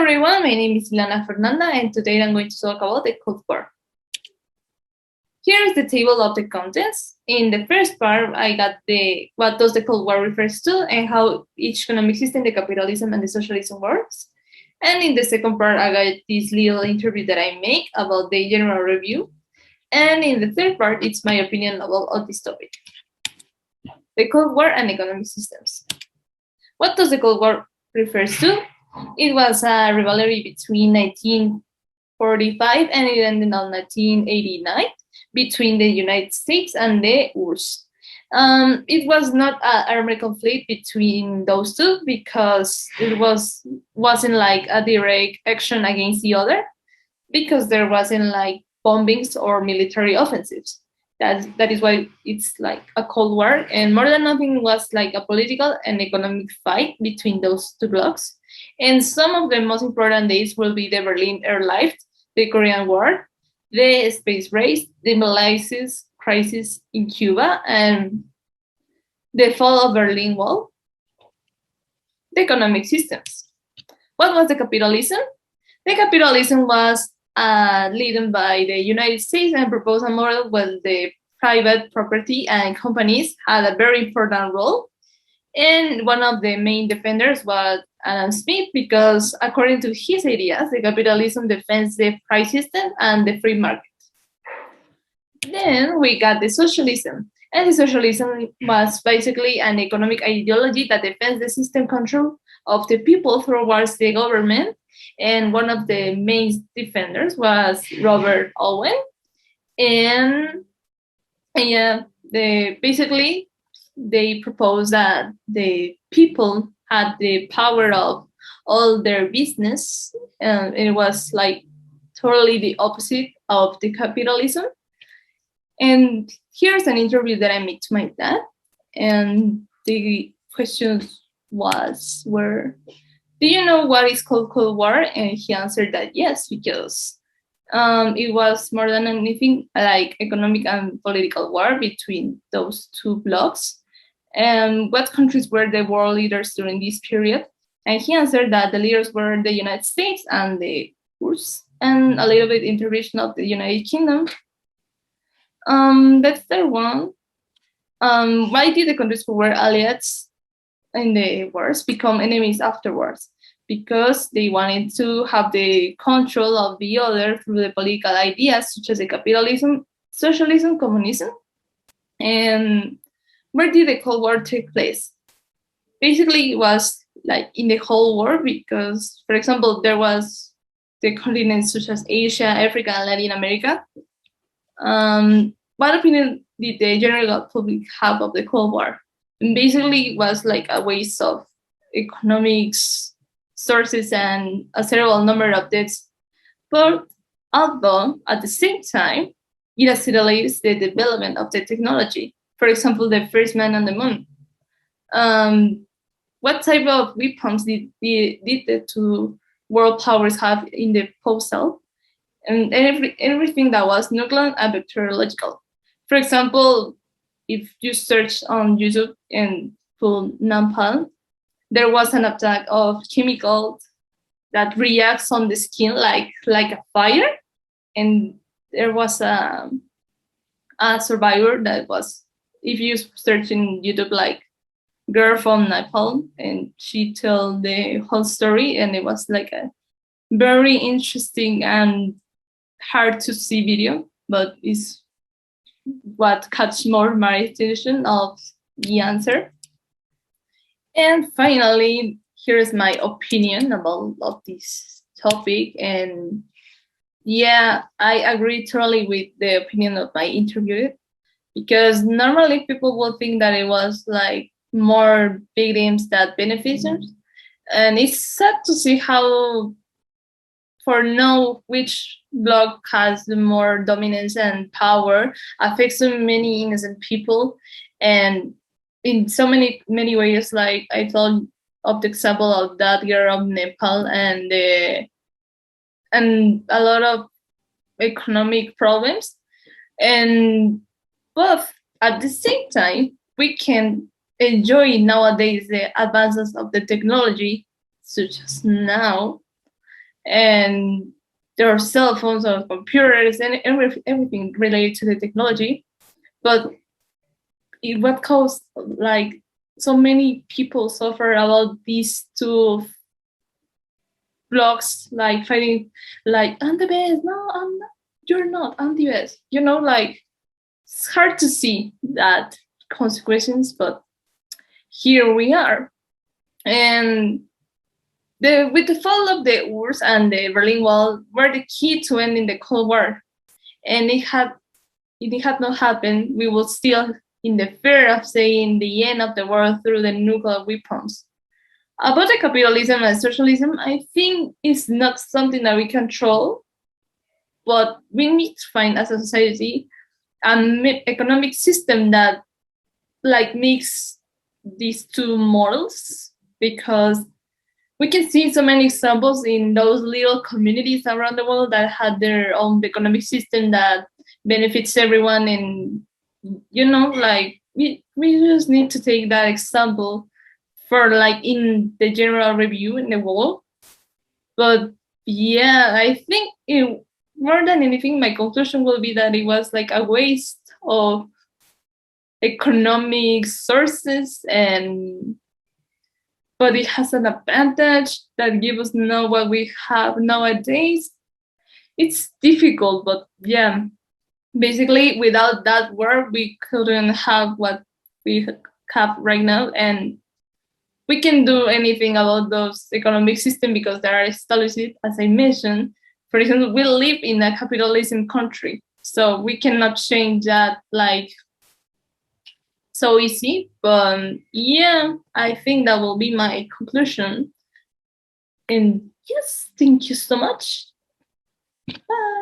everyone, my name is Ilana Fernanda and today I'm going to talk about the Cold War. Here is the table of the contents. In the first part, I got what does the Cold War refers to and how each economic system, the capitalism and the socialism works. And in the second part, I got this little interview that I make about the general review. And in the third part, it's my opinion about this topic. The Cold War and economic systems. What does the Cold War refers to? It was a rivalry between 1945 and it ended in 1989 between the United States and the URSS. It was not an armed conflict between those two because it wasn't like a direct action against the other because there wasn't like bombings or military offensives. That is why it's like a Cold War, and more than nothing, it was like a political and economic fight between those two blocs. And some of the most important days will be the Berlin Airlift, the Korean War, the space race, the Malaysian crisis in Cuba, and the fall of Berlin Wall. The economic systems. What was the capitalism? The capitalism was led by the United States and proposed a model where the private property and companies had a very important role. And one of the main defenders was Adam Smith because, according to his ideas, the capitalism defends the price system and the free market. Then we got the socialism. And the socialism was basically an economic ideology that defends the system control of the people towards the government. And one of the main defenders was Robert Owen. And basically, they proposed that the people had the power of all their business, and it was like totally the opposite of the capitalism. And here's an interview that I made to my dad, and the questions were, do you know what is called Cold War? And he answered that yes, because it was more than anything like economic and political war between those two blocs. And what countries were the world leaders during this period? And he answered that the leaders were the United States and the URSS, and a little bit intervention of the United Kingdom. That's the one. Why did the countries who were allies in the wars become enemies afterwards? Because they wanted to have the control of the other through the political ideas such as the capitalism, socialism, communism. And where did the Cold War take place? Basically, it was like in the whole world because, for example, there was the continents such as Asia, Africa, and Latin America. What opinion did the general public have of the Cold War? And basically, it was like a waste of economics sources and a several number of deaths. But although at the same time, it accelerates the development of the technology. For example, the first man on the moon. What type of weapons did the two world powers have in the postal? And everything that was nuclear and bacteriological. For example, if you search on YouTube and put napalm, there was an attack of chemicals that reacts on the skin like a fire, and there was a survivor that was, if you search in YouTube like girl from napalm, and she told the whole story, and it was like a very interesting and hard to see video, but is what catch more my attention of the answer. And finally, here's my opinion about this topic. And yeah, I agree totally with the opinion of my interviewer, because normally people will think that it was like more victims than beneficiaries. And it's sad to see how for know which bloc has the more dominance and power affects so many innocent people, and in so many ways, like I told of the example of that girl of Nepal and a lot of economic problems. And but at the same time, we can enjoy nowadays the advances of the technology, such as now, and there are cell phones or computers and everything related to the technology. But what caused like so many people suffer about these two blogs, like fighting, like I'm the best. No, I'm not. You're not. I'm the best. Like it's hard to see that consequences, but here we are. And with the fall of the URSS and the Berlin Wall were the key to ending the Cold War. And if it had not happened, we would still in the fear of saying the end of the world through the nuclear weapons. About the capitalism and socialism, I think it's not something that we control, but we need to find as a society an economic system that like makes these two models, because we can see so many examples in those little communities around the world that had their own economic system that benefits everyone. And like we just need to take that example for like in the general review in the world. But yeah, I think more than anything, my conclusion will be that it was like a waste of economic sources, and but it has an advantage that gives us know what we have nowadays. It's difficult, but yeah, basically without that work, we couldn't have what we have right now, and we can do anything about those economic system because they are established, as I mentioned. For example, we live in a capitalism country, so we cannot change that like so easy. But yeah, I think that will be my conclusion. And yes, thank you so much. Bye.